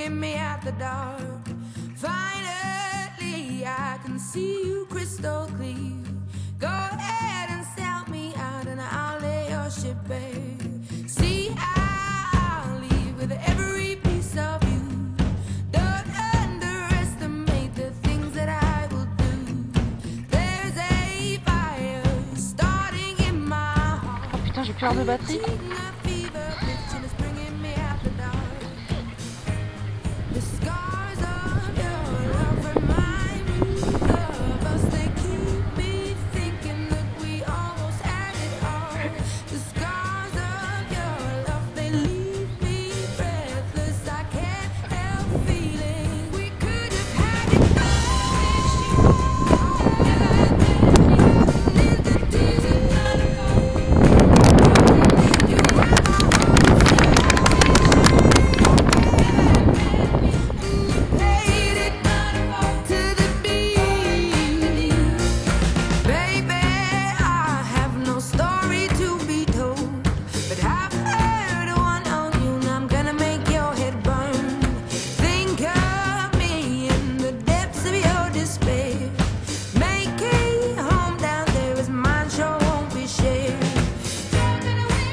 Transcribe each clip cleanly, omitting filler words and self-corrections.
bringing me out the dark. Finally, I can see you crystal clear. Go ahead and sell me out, and I'll lay your ship bare. See, I'll leave with every piece of you. Don't underestimate the things that I will do. There's a fire starting in my heart. Oh putain, j'ai plus l'air de batterie. The scars of your love remind me of us. They keep me thinking that we almost had it all. The scars of your love, they leave me breathless. I can't help feeling we could have had it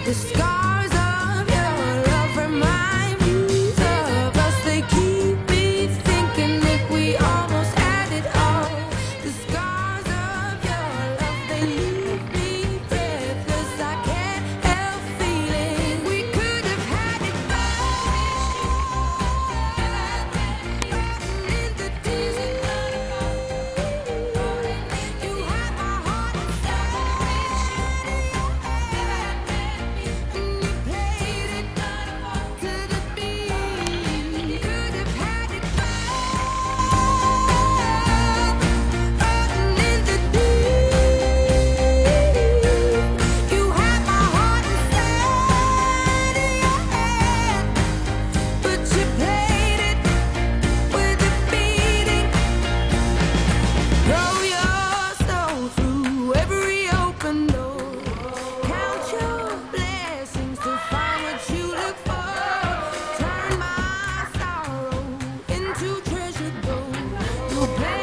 the scars of your love remind me of us. They keep me thinking that we almost had it all. The scars of your love, they leave me breathless. I can't help feeling we could have had it in the desert. You had my heart treasure gold.